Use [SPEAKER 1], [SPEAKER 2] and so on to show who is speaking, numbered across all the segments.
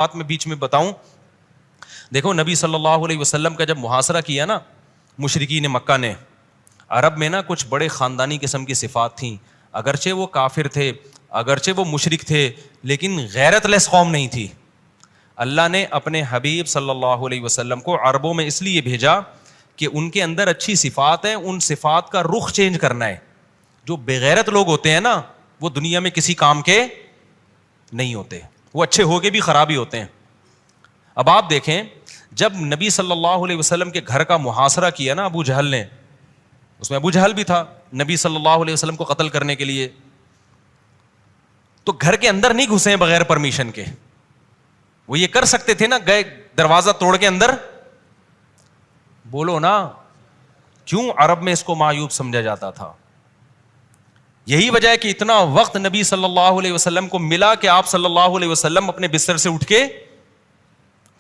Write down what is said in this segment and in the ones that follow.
[SPEAKER 1] بات میں بیچ میں بتاؤں. دیکھو نبی صلی اللہ علیہ وسلم کا جب محاصرہ کیا نا مشرکین مکہ نے, عرب میں نا کچھ بڑے خاندانی قسم کی صفات تھیں, اگرچہ وہ کافر تھے, اگرچہ وہ مشرک تھے, لیکن غیرت لیس قوم نہیں تھی. اللہ نے اپنے حبیب صلی اللہ علیہ وسلم کو عربوں میں اس لیے بھیجا کہ ان کے اندر اچھی صفات ہیں, ان صفات کا رخ چینج کرنا ہے. جو بغیرت لوگ ہوتے ہیں نا وہ دنیا میں کسی کام کے نہیں ہوتے, وہ اچھے ہو کے بھی خراب ہی ہوتے ہیں. اب آپ دیکھیں جب نبی صلی اللہ علیہ وسلم کے گھر کا محاصرہ کیا نا ابو جہل نے, اس میں ابو جہل بھی تھا نبی صلی اللہ علیہ وسلم کو قتل کرنے کے لیے, تو گھر کے اندر نہیں گھسے بغیر پرمیشن کے. وہ یہ کر سکتے تھے نا, گئے دروازہ توڑ کے اندر. بولو نا کیوں عرب میں اس کو معیوب سمجھا جاتا تھا؟ یہی وجہ ہے کہ اتنا وقت نبی صلی اللہ علیہ وسلم کو ملا کہ آپ صلی اللہ علیہ وسلم اپنے بستر سے اٹھ کے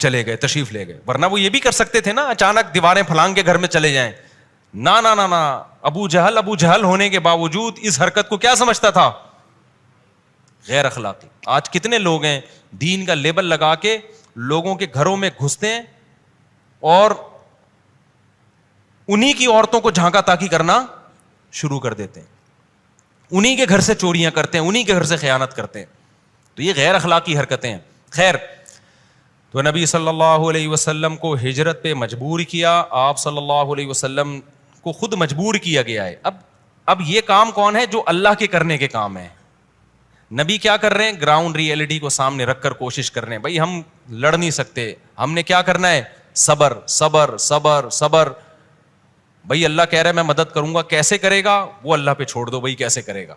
[SPEAKER 1] چلے گئے, تشریف لے گئے. ورنہ وہ یہ بھی کر سکتے تھے نا اچانک دیواریں پھلانگ کے گھر میں چلے جائیں. نا نا نا نا, ابو جہل ہونے کے باوجود اس حرکت کو کیا سمجھتا تھا؟ غیر اخلاقی. آج کتنے لوگ ہیں دین کا لیبل لگا کے لوگوں کے گھروں میں گھستے ہیں اور انہی کی عورتوں کو جھانکا تاکی کرنا شروع کر دیتے ہیں, انہی کے گھر سے چوریاں کرتے ہیں, انہی کے گھر سے خیانت کرتے ہیں. تو یہ غیر اخلاقی حرکتیں ہیں. خیر, تو نبی صلی اللہ علیہ وسلم کو ہجرت پہ مجبور کیا, آپ صلی اللہ علیہ وسلم کو خود مجبور کیا گیا ہے. اب یہ کام کون ہے؟ جو اللہ کے کرنے کے کام ہے. نبی کیا کر رہے ہیں؟ گراؤنڈ ریئلٹی کو سامنے رکھ کر کوشش کر رہے ہیں. بھائی ہم لڑ نہیں سکتے, ہم نے کیا کرنا ہے؟ صبر صبر صبر صبر. بھائی اللہ کہہ رہا ہے میں مدد کروں گا, کیسے کرے گا وہ اللہ پہ چھوڑ دو, بھائی کیسے کرے گا.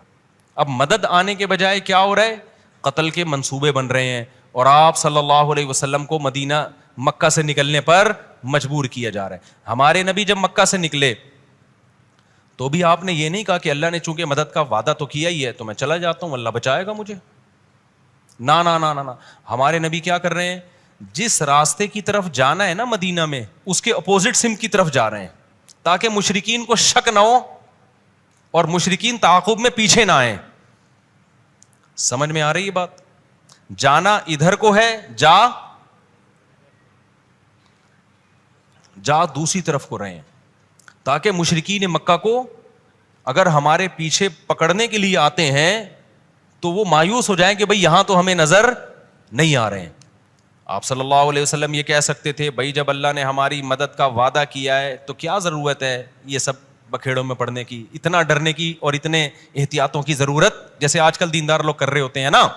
[SPEAKER 1] اب مدد آنے کے بجائے کیا ہو رہا ہے؟ قتل کے منصوبے بن رہے ہیں, اور آپ صلی اللہ علیہ وسلم کو مدینہ مکہ سے نکلنے پر مجبور کیا جا رہا ہے. ہمارے نبی جب مکہ سے نکلے تو بھی آپ نے یہ نہیں کہا کہ اللہ نے چونکہ مدد کا وعدہ تو کیا ہی ہے تو میں چلا جاتا ہوں, اللہ بچائے گا مجھے. نا نا نا نا, ہمارے نبی کیا کر رہے ہیں؟ جس راستے کی طرف جانا ہے نا مدینہ میں, اس کے اپوزٹ سمت کی طرف جا رہے ہیں تاکہ مشرکین کو شک نہ ہو اور مشرکین تعاقب میں پیچھے نہ آئیں. سمجھ میں آ رہی ہے بات؟ جانا ادھر کو ہے, جا دوسری طرف کو رہے ہیں تاکہ مشرکین مکہ کو اگر ہمارے پیچھے پکڑنے کے لیے آتے ہیں تو وہ مایوس ہو جائیں کہ بھئی یہاں تو ہمیں نظر نہیں آ رہے ہیں. آپ صلی اللہ علیہ وسلم یہ کہہ سکتے تھے بھائی جب اللہ نے ہماری مدد کا وعدہ کیا ہے تو کیا ضرورت ہے یہ سب بکھیڑوں میں پڑنے کی, اتنا ڈرنے کی اور اتنے احتیاطوں کی ضرورت جیسے آج کل دیندار لوگ کر رہے ہوتے ہیں نا.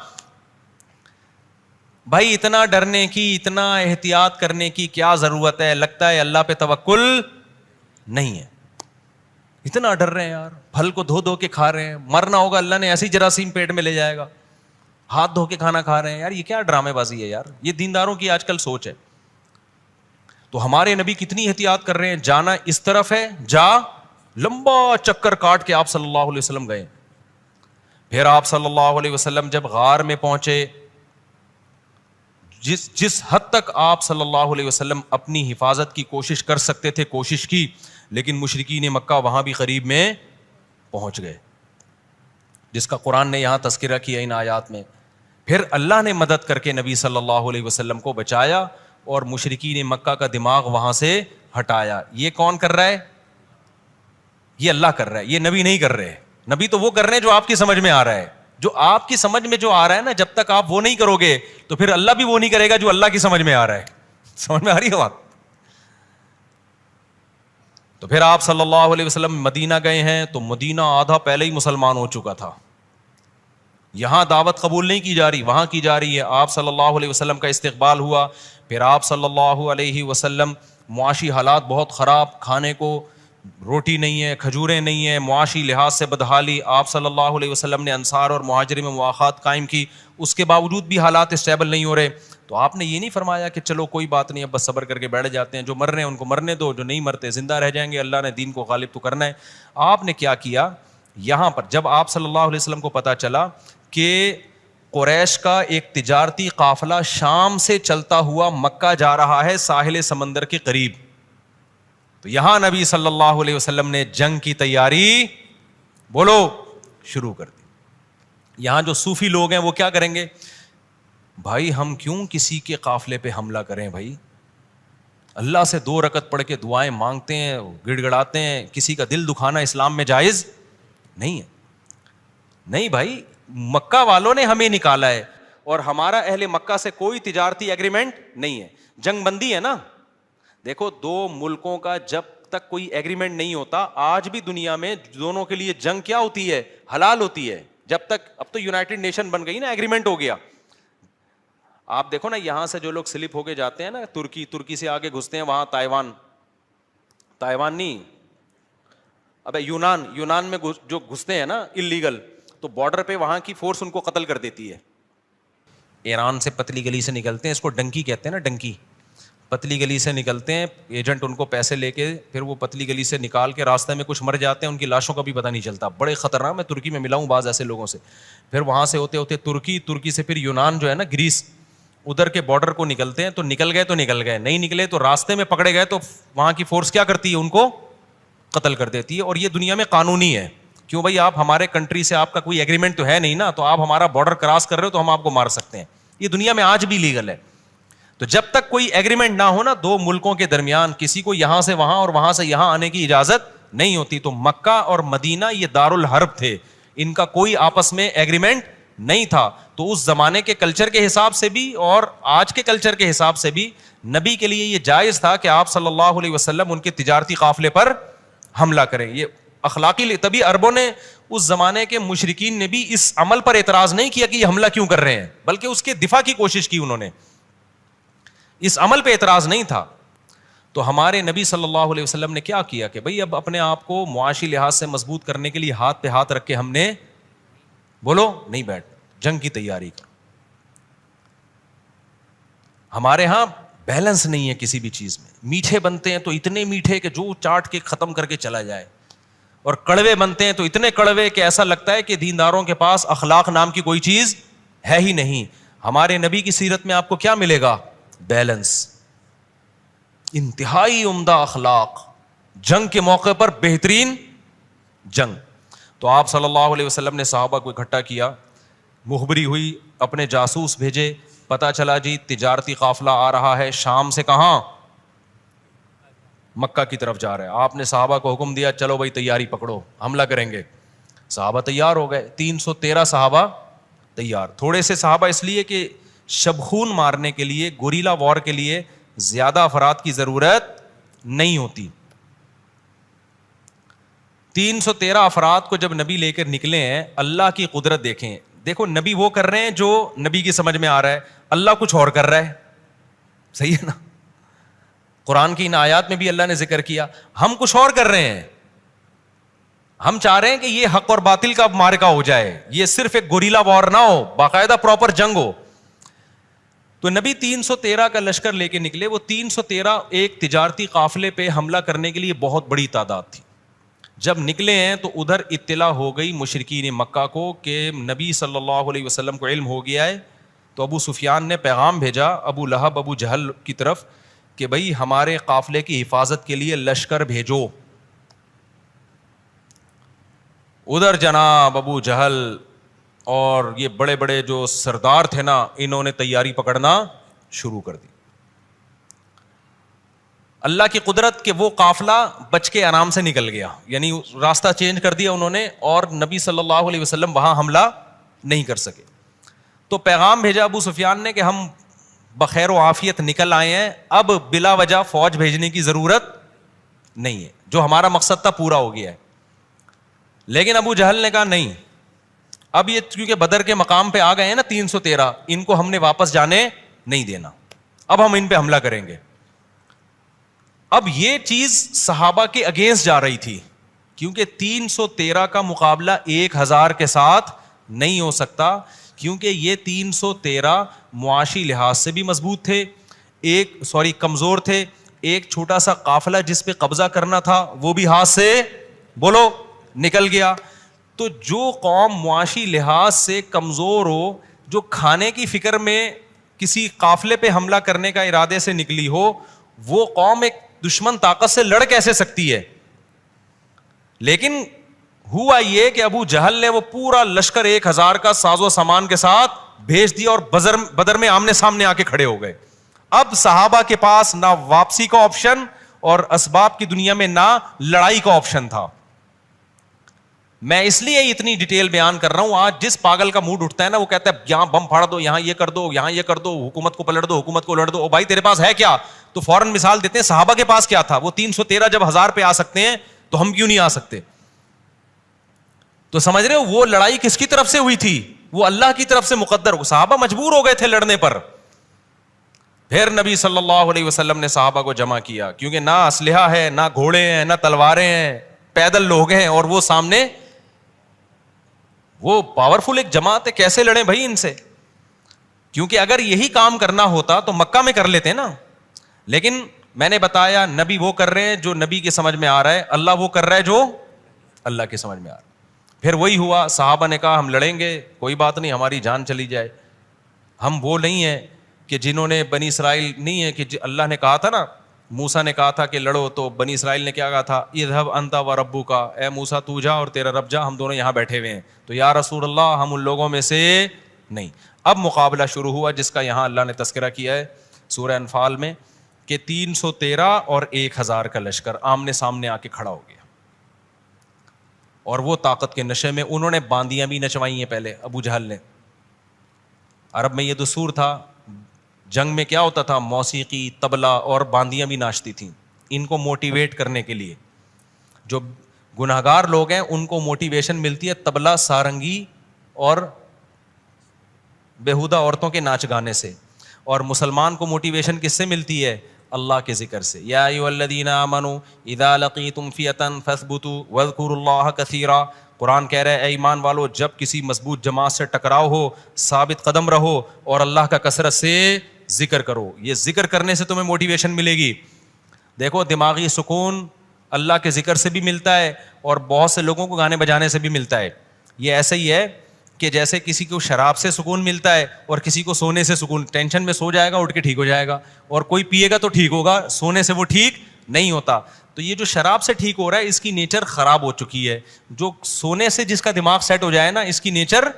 [SPEAKER 1] بھائی اتنا ڈرنے کی, اتنا احتیاط کرنے کی کیا ضرورت ہے؟ لگتا ہے اللہ پہ توکل نہیں ہے, اتنا ڈر رہے ہیں یار, پھل کو دھو دھو کے کھا رہے ہیں, مرنا ہوگا اللہ نے ایسی جراثیم پیٹ میں لے جائے گا, ہاتھ دھو کے کھانا کھا رہے ہیں. یار یہ کیا ڈرامے بازی ہے یار, یہ دینداروں کی آج کل سوچ ہے. تو ہمارے نبی کتنی احتیاط کر رہے ہیں, جانا اس طرف ہے, جا, لمبا چکر کاٹ کے آپ صلی اللہ علیہ وسلم گئے. پھر آپ صلی اللہ علیہ وسلم جب غار میں پہنچے, جس حد تک آپ صلی اللہ علیہ وسلم اپنی حفاظت کی کوشش کر سکتے تھے کوشش کی, لیکن مشرکین مکہ وہاں بھی قریب میں پہنچ گئے جس کا قرآن نے یہاں تذکرہ کیا ان آیات میں. پھر اللہ نے مدد کر کے نبی صلی اللہ علیہ وسلم کو بچایا اور مشرکین مکہ کا دماغ وہاں سے ہٹایا. یہ کون کر رہا ہے؟ یہ اللہ کر رہا ہے, یہ نبی نہیں کر رہے. نبی تو وہ کر رہے ہیں جو آپ کی سمجھ میں آ رہا ہے, جو آپ کی سمجھ میں جو آ رہا ہے نا, جب تک آپ وہ نہیں کرو گے تو پھر اللہ بھی وہ نہیں کرے گا جو اللہ کی سمجھ میں آ رہا ہے. سمجھ میں آ رہی ہے بات؟ تو پھر آپ صلی اللہ علیہ وسلم مدینہ گئے ہیں تو مدینہ آدھا پہلے ہی مسلمان ہو چکا تھا. یہاں دعوت قبول نہیں کی جا رہی, وہاں کی جا رہی ہے. آپ صلی اللہ علیہ وسلم کا استقبال ہوا. پھر آپ صلی اللہ علیہ وسلم, معاشی حالات بہت خراب, کھانے کو روٹی نہیں ہے, کھجوریں نہیں ہیں, معاشی لحاظ سے بدحالی. آپ صلی اللہ علیہ وسلم نے انصار اور مہاجرین میں مواخات قائم کی, اس کے باوجود بھی حالات اسٹیبل نہیں ہو رہے. تو آپ نے یہ نہیں فرمایا کہ چلو کوئی بات نہیں, اب بس صبر کر کے بیٹھ جاتے ہیں, جو مر رہے ہیں ان کو مرنے دو, جو نہیں مرتے زندہ رہ جائیں گے, اللہ نے دین کو غالب تو کرنا ہے. آپ نے کیا کیا یہاں پر؟ جب آپ صلی اللہ علیہ وسلم کو پتہ چلا کہ قریش کا ایک تجارتی قافلہ شام سے چلتا ہوا مکہ جا رہا ہے ساحل سمندر کے قریب, تو یہاں نبی صلی اللہ علیہ وسلم نے جنگ کی تیاری بولو شروع کر دی. یہاں جو صوفی لوگ ہیں وہ کیا کریں گے؟ بھائی ہم کیوں کسی کے قافلے پہ حملہ کریں بھائی؟ اللہ سے 2 رکعت پڑھ کے دعائیں مانگتے ہیں, گڑ گڑاتے ہیں, کسی کا دل دکھانا اسلام میں جائز نہیں ہے. نہیں بھائی, مکہ والوں نے ہمیں نکالا ہے اور ہمارا اہل مکہ سے کوئی تجارتی ایگریمنٹ نہیں ہے. جنگ بندی ہے نا, دیکھو 2 ملکوں کا جب تک کوئی ایگریمنٹ نہیں ہوتا, آج بھی دنیا میں دونوں کے لیے جنگ کیا ہوتی ہے؟ حلال ہوتی ہے. جب تک, اب تو یونائٹڈ نیشن بن گئی نا, ایگریمنٹ ہو گیا. آپ دیکھو نا یہاں سے جو لوگ سلپ ہو کے جاتے ہیں نا ترکی سے آگے گھستے ہیں وہاں تائیوان نہیں, ابے یونان میں جو گھستے ہیں نا اللیگل, تو بارڈر پہ وہاں کی فورس ان کو قتل کر دیتی ہے. ایران سے پتلی گلی سے نکلتے ہیں, اس کو ڈنکی کہتے ہیں نا, ڈنکی, پتلی گلی سے نکلتے ہیں, ایجنٹ ان کو پیسے لے کے پھر وہ پتلی گلی سے نکال کے راستے میں کچھ مر جاتے ہیں, ان کی لاشوں کا بھی پتہ نہیں چلتا. بڑے خطرناک, میں ترکی میں ملا ہوں بعض ایسے لوگوں سے. پھر وہاں سے ہوتے ہوتے ترکی سے پھر یونان جو ہے نا, گریس, ادھر کے بارڈر کو نکلتے ہیں. تو نکل گئے, نہیں نکلے تو راستے میں پکڑے گئے تو وہاں کی فورس کیا کرتی ہے؟ ان کو قتل کر دیتی ہے. اور یہ دنیا میں قانونی ہے. کیوں بھائی؟ آپ ہمارے کنٹری سے, آپ کا کوئی ایگریمنٹ تو ہے نہیں نا, تو آپ ہمارا بارڈر کراس کر رہے ہو تو ہم آپ کو مار سکتے ہیں. یہ دنیا میں آج بھی لیگل ہے. تو جب تک کوئی ایگریمنٹ نہ ہو نا 2 ملکوں کے درمیان, کسی کو یہاں سے وہاں اور وہاں سے یہاں آنے کی اجازت نہیں ہوتی. تو مکہ اور مدینہ یہ دارالحرب تھے, ان کا کوئی آپس میں ایگریمنٹ نہیں تھا. تو اس زمانے کے کلچر کے حساب سے بھی اور آج کے کلچر کے حساب سے بھی نبی کے لیے یہ جائز تھا کہ آپ صلی اللہ علیہ وسلم ان کے تجارتی قافلے پر حملہ کریں. یہ اخلاقی, تبھی عربوں نے, اس زمانے کے مشرکین نے بھی اس عمل پر اعتراض نہیں کیا کہ یہ حملہ کیوں کر رہے ہیں, بلکہ اس کے دفاع کی کوشش کی انہوں نے. اس عمل پہ اعتراض نہیں تھا. تو ہمارے نبی صلی اللہ علیہ وسلم نے کیا کیا کہ بھئی اب اپنے آپ کو معاشی لحاظ سے مضبوط کرنے کے لیے ہاتھ پہ ہاتھ رکھ کے ہم نے بولو نہیں بیٹھ, جنگ کی تیاری کرو. ہمارے ہاں بیلنس نہیں ہے کسی بھی چیز میں. میٹھے بنتے ہیں تو اتنے میٹھے کہ جو چاٹ کے ختم کر کے چلا جائے, اور کڑوے بنتے ہیں تو اتنے کڑوے کہ ایسا لگتا ہے کہ دینداروں کے پاس اخلاق نام کی کوئی چیز ہے ہی نہیں. ہمارے نبی کی سیرت میں آپ کو کیا ملے گا؟ بیلنس, انتہائی عمدہ اخلاق, جنگ کے موقع پر بہترین جنگ. تو آپ صلی اللہ علیہ وسلم نے صحابہ کو اکٹھا کیا, مخبری ہوئی, اپنے جاسوس بھیجے, پتہ چلا جی تجارتی قافلہ آ رہا ہے شام سے, کہاں؟ مکہ کی طرف جا رہا ہے. آپ نے صحابہ کو حکم دیا چلو بھائی تیاری پکڑو, حملہ کریں گے. صحابہ تیار ہو گئے, 313 صحابہ تیار. تھوڑے سے صحابہ اس لیے کہ شبخون مارنے کے لیے, گوریلا وار کے لیے زیادہ افراد کی ضرورت نہیں ہوتی. 313 افراد کو جب نبی لے کر نکلے ہیں, اللہ کی قدرت دیکھیں. دیکھو نبی وہ کر رہے ہیں جو نبی کی سمجھ میں آ رہا ہے, اللہ کچھ اور کر رہا ہے. صحیح ہے نا؟ قرآن کی ان آیات میں بھی اللہ نے ذکر کیا, ہم کچھ اور کر رہے ہیں. ہم چاہ رہے ہیں کہ یہ حق اور باطل کا معرکہ ہو جائے, یہ صرف ایک گوریلا وار نہ ہو, باقاعدہ پراپر جنگ ہو. تو نبی 313 کا لشکر لے کے نکلے. وہ 313 ایک تجارتی قافلے پہ حملہ کرنے کے لیے بہت بڑی تعداد تھی. جب نکلے ہیں تو ادھر اطلاع ہو گئی مشرکین مکہ کو کہ نبی صلی اللہ علیہ وسلم کو علم ہو گیا ہے. تو ابو سفیان نے پیغام بھیجا ابو لہب, ابو جہل کی طرف کہ بھئی ہمارے قافلے کی حفاظت کے لیے لشکر بھیجو. ادھر جناب ابو جہل اور یہ بڑے بڑے جو سردار تھے نا, انہوں نے تیاری پکڑنا شروع کر دی. اللہ کی قدرت کہ وہ قافلہ بچ کے آرام سے نکل گیا, یعنی راستہ چینج کر دیا انہوں نے, اور نبی صلی اللہ علیہ وسلم وہاں حملہ نہیں کر سکے. تو پیغام بھیجا ابو سفیان نے کہ ہم بخیر و عافیت نکل آئے ہیں, اب بلا وجہ فوج بھیجنے کی ضرورت نہیں ہے, جو ہمارا مقصد تھا پورا ہو گیا ہے. لیکن ابو جہل نے کہا نہیں, اب یہ کیونکہ بدر کے مقام پہ آ گئے ہیں نا 313, ان کو ہم نے واپس جانے نہیں دینا, اب ہم ان پہ حملہ کریں گے. اب یہ چیز صحابہ کے اگینسٹ جا رہی تھی, کیونکہ 313 کا مقابلہ 1000 کے ساتھ نہیں ہو سکتا, کیونکہ یہ 313 معاشی لحاظ سے بھی مضبوط تھے, کمزور تھے. ایک چھوٹا سا قافلہ جس پہ قبضہ کرنا تھا وہ بھی ہاتھ سے بولو نکل گیا. تو جو قوم معاشی لحاظ سے کمزور ہو, جو کھانے کی فکر میں کسی قافلے پہ حملہ کرنے کا ارادے سے نکلی ہو, وہ قوم ایک دشمن طاقت سے لڑ کیسے سکتی ہے؟ لیکن ہوا یہ کہ ابو جہل نے وہ پورا لشکر 1000 کا ساز و سامان کے ساتھ بھیج دیا اور بدر میں آمنے سامنے آ کے کھڑے ہو گئے. اب صحابہ کے پاس نہ واپسی کا آپشن اور اسباب کی دنیا میں نہ لڑائی کا آپشن تھا. میں اس لیے اتنی ڈیٹیل بیان کر رہا ہوں. آج جس پاگل کا موڈ اٹھتا ہے نا, وہ کہتا ہے یہاں بم پھاڑ دو, یہاں یہ کر دو, یہاں یہ کر دو, حکومت کو پلٹ دو, حکومت کو لڑ دو. او بھائی تیرے پاس ہے کیا؟ تو فوراً مثال دیتے ہیں صحابہ کے پاس کیا تھا. وہ 313 جب 1000 پہ آ سکتے ہیں تو ہم کیوں نہیں آ سکتے؟ تو سمجھ رہے ہو وہ لڑائی کس کی طرف سے ہوئی تھی؟ وہ اللہ کی طرف سے مقدر. صحابہ مجبور ہو گئے تھے لڑنے پر. پھر نبی صلی اللہ علیہ وسلم نے صحابہ کو جمع کیا, کیونکہ نہ اسلحہ ہے, نہ گھوڑے ہیں, نہ تلواریں ہیں, پیدل لوگ ہیں, اور وہ سامنے وہ پاورفل ایک جماعت ہے. کیسے لڑیں بھائی ان سے؟ کیونکہ اگر یہی کام کرنا ہوتا تو مکہ میں کر لیتے نا. لیکن میں نے بتایا نبی وہ کر رہے ہیں جو نبی کے سمجھ میں آ رہا ہے, اللہ وہ کر رہا ہے جو اللہ کے سمجھ میں آ رہا ہے. پھر وہی ہوا, صحابہ نے کہا ہم لڑیں گے, کوئی بات نہیں, ہماری جان چلی جائے. ہم وہ نہیں ہیں کہ جنہوں نے بنی اسرائیل نہیں ہے کہ اللہ نے کہا تھا نا, موسیٰ نے کہا تھا کہ لڑو, تو بنی اسرائیل نے کیا کہا تھا, اذهب انت وربک, اے موسیٰ تو جا اور تیرا رب جا, ہم دونوں یہاں بیٹھے ہوئے ہیں. تو یا رسول اللہ ہم ان لوگوں میں سے نہیں. اب مقابلہ شروع ہوا جس کا یہاں اللہ نے تذکرہ کیا ہے سورہ انفال میں, کہ 313 اور 1000 کا لشکر آمنے سامنے آ کے کھڑا ہو گیا. اور وہ طاقت کے نشے میں انہوں نے باندیاں بھی نچوائی ہیں پہلے ابو جہل نے. عرب میں یہ دستور تھا, جنگ میں کیا ہوتا تھا, موسیقی, طبلہ اور باندیاں بھی ناچتی تھیں ان کو موٹیویٹ کرنے کے لیے. جو گناہگار لوگ ہیں ان کو موٹیویشن ملتی ہے طبلہ, سارنگی اور بیہودہ عورتوں کے ناچ گانے سے. اور مسلمان کو موٹیویشن کس سے ملتی ہے؟ اللہ کے ذکر سے. یا ایھا الذین آمنوا اذا لقیتم فئۃ فاثبتوا واذکروا اللہ کثیرا. قرآن کہہ رہا ہے اے ایمان والو, جب کسی مضبوط جماعت سے ٹکراؤ ہو, ثابت قدم رہو اور اللہ کا کثرت سے ذکر کرو. یہ ذکر کرنے سے تمہیں موٹیویشن ملے گی. دیکھو دماغی سکون اللہ کے ذکر سے بھی ملتا ہے اور بہت سے لوگوں کو گانے بجانے سے بھی ملتا ہے. یہ ایسا ہی ہے کہ جیسے کسی کو شراب سے سکون ملتا ہے اور کسی کو سونے سے سکون. ٹینشن میں سو جائے گا اٹھ کے ٹھیک ہو جائے گا, اور کوئی پیے گا تو ٹھیک ہوگا, سونے سے وہ ٹھیک نہیں ہوتا. تو یہ جو شراب سے ٹھیک ہو رہا ہے اس کی نیچر خراب ہو چکی ہے. جو سونے سے جس کا دماغ سیٹ ہو جائے نا اس کی نیچر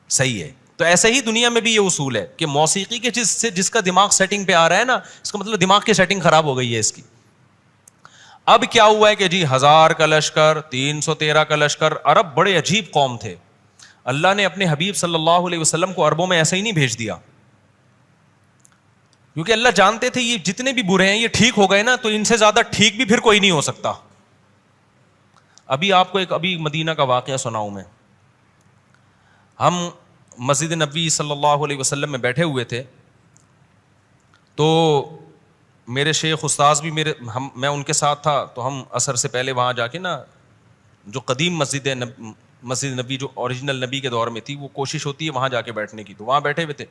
[SPEAKER 1] صحیح ہے. تو ایسے ہی دنیا میں بھی یہ اصول ہے کہ موسیقی کے جس کا دماغ سیٹنگ پہ آ رہا ہے نا, اس کا مطلب دماغ کی سیٹنگ خراب ہو گئی ہے اس کی. اب کیا ہوا ہے کہ جی 1000 کا لشکر, 313 کا لشکر. عرب بڑے عجیب قوم تھے. اللہ نے اپنے حبیب صلی اللہ علیہ وسلم کو عربوں میں ایسا ہی نہیں بھیج دیا, کیونکہ اللہ جانتے تھے یہ جتنے بھی برے ہیں یہ ٹھیک ہو گئے نا تو ان سے زیادہ ٹھیک بھی پھر کوئی نہیں ہو سکتا. ابھی آپ کو ایک ابھی مدینہ کا واقعہ سناؤں میں. ہم مسجد نبوی صلی اللہ علیہ وسلم میں بیٹھے ہوئے تھے, تو میرے شیخ استاذ بھی میں ان کے ساتھ تھا. تو ہم عصر سے پہلے وہاں جا کے نا, جو قدیم مسجد ہے مسجد نبی جو اوریجنل نبی کے دور میں تھی, وہ کوشش ہوتی ہے وہاں جا کے بیٹھنے کی. تو وہاں بیٹھے ہوئے تھے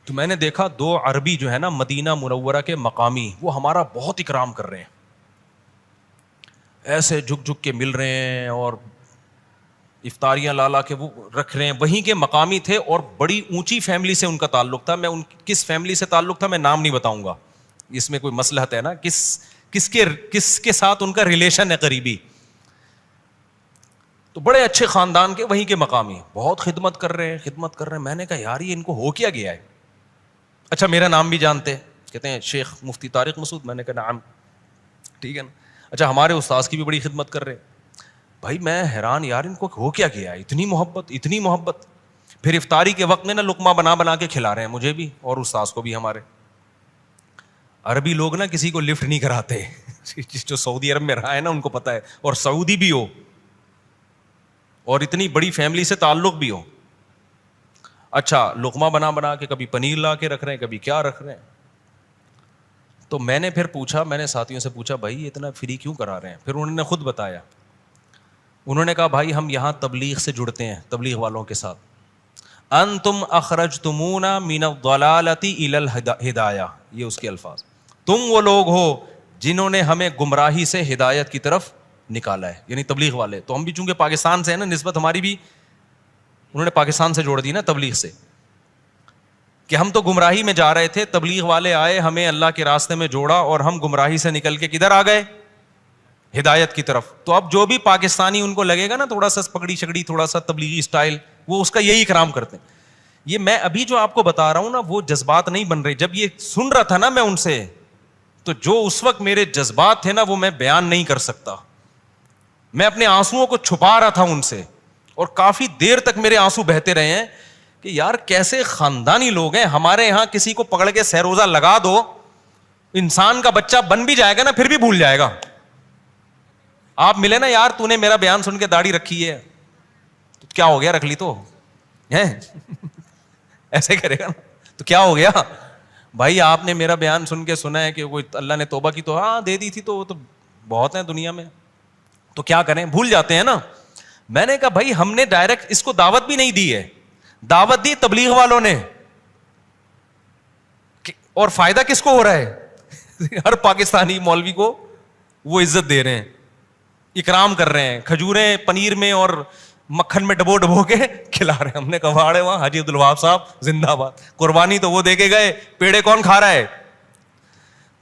[SPEAKER 1] تو میں نے دیکھا 2 عربی جو ہے نا مدینہ منورہ کے مقامی, وہ ہمارا بہت اکرام کر رہے ہیں, ایسے جھک جھک کے مل رہے ہیں اور افطاریاں لا کے وہ رکھ رہے ہیں. وہیں کے مقامی تھے اور بڑی اونچی فیملی سے ان کا تعلق تھا. میں ان کس فیملی سے تعلق تھا میں نام نہیں بتاؤں گا, اس میں کوئی مصلحت ہے نا, کس کے ساتھ ان کا ریلیشن ہے قریبی. تو بڑے اچھے خاندان کے وہیں کے مقامی, بہت خدمت کر رہے ہیں. میں نے کہا یار یہ ان کو ہو کیا گیا ہے. اچھا میرا نام بھی جانتے, کہتے ہیں شیخ مفتی طارق مسعود. میں نے کہا نعم, ٹھیک ہے نا. اچھا ہمارے استاذ کی بھی بڑی خدمت کر رہے. بھائی میں حیران, یار ان کو ہو کیا گیا ہے, اتنی محبت. پھر افطاری کے وقت میں نا لقمہ بنا کے کھلا رہے ہیں مجھے بھی اور استاذ کو بھی. ہمارے عربی لوگ نا کسی کو لفٹ نہیں کراتے. جو سعودی عرب میں رہا ہے نا ان کو پتا ہے, اور سعودی بھی ہو اور اتنی بڑی فیملی سے تعلق بھی ہو. اچھا لقمہ بنا کے کبھی پنیر لا کے رکھ رہے ہیں, کبھی کیا رکھ رہے ہیں. تو میں نے پھر پوچھا, میں نے ساتھیوں سے پوچھا بھائی اتنا فری کیوں کرا رہے ہیں. پھر انہوں نے خود بتایا. انہوں نے کہا بھائی ہم یہاں تبلیغ سے جڑتے ہیں, تبلیغ والوں کے ساتھ. انتم اخرجتمونا من الضلالۃ الی الہدایہ, یہ اس کے الفاظ. تم وہ لوگ ہو جنہوں نے ہمیں گمراہی سے ہدایت کی طرف نکالا ہے, یعنی تبلیغ والے. تو ہم بھی چونکہ پاکستان سے ہیں نا, نسبت ہماری بھی انہوں نے پاکستان سے جوڑ دی نا تبلیغ سے, کہ ہم تو گمراہی میں جا رہے تھے, تبلیغ والے آئے ہمیں اللہ کے راستے میں جوڑا اور ہم گمراہی سے نکل کے کدھر آ گئے, ہدایت کی طرف. تو اب جو بھی پاکستانی ان کو لگے گا نا تھوڑا سا پکڑی شکڑی, تھوڑا سا تبلیغی اسٹائل, وہ اس کا یہی کرام کرتے ہیں. یہ میں ابھی جو آپ کو بتا رہا ہوں نا وہ جذبات نہیں بن رہے. جب یہ سن رہا تھا نا میں ان سے, تو جو اس وقت میرے جذبات تھے نا وہ میں بیان نہیں کر سکتا. میں اپنے آنسوؤں کو چھپا رہا تھا ان سے, اور کافی دیر تک میرے آنسو بہتے رہے ہیں کہ یار کیسے خاندانی لوگ ہیں. ہمارے یہاں کسی کو پکڑ کے سہروزہ لگا دو, انسان کا بچہ بن بھی جائے گا نا پھر بھی بھول جائے گا. آپ ملے نا, یار تو نے میرا بیان سن کے داڑھی رکھی ہے, تو کیا ہو گیا, رکھ لی تو ہے ایسے کرے گا نا, تو کیا ہو گیا بھائی, آپ نے میرا بیان سن کے سنا ہے کہ کوئی اللہ نے توبہ کی تو ہاں دے دی تھی, تو وہ تو بہت ہیں دنیا میں, تو کیا کریں, بھول جاتے ہیں نا. میں نے کہا بھائی ہم نے ڈائریکٹ اس کو دعوت بھی نہیں دی ہے, دعوت دی تبلیغ والوں نے, اور فائدہ کس کو ہو رہا ہے ہر پاکستانی مولوی کو وہ عزت دے رہے ہیں, اکرام کر رہے ہیں, کھجوریں پنیر میں اور مکھن میں ڈبو ڈبو کے کھلا رہے ہیں. ہم نے کہا واڑے وہاں حاجی عبدالوہاب صاحب زندہ باد. قربانی تو وہ دے کے گئے, پیڑے کون کھا رہا ہے,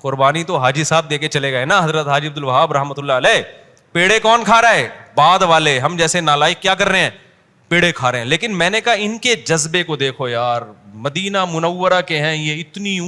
[SPEAKER 1] قربانی تو حاجی صاحب دے کے چلے گئے نا, حضرت حاجی عبدالوہاب رحمۃ اللہ علیہ. پیڑے کون کھا رہا ہے, بعد والے, ہم جیسے نالائق کیا کر رہے ہیں, پیڑے کھا رہے ہیں. لیکن میں نے کہا ان کے جذبے کو دیکھو یار, مدینہ منورہ کے ہیں یہ, اتنی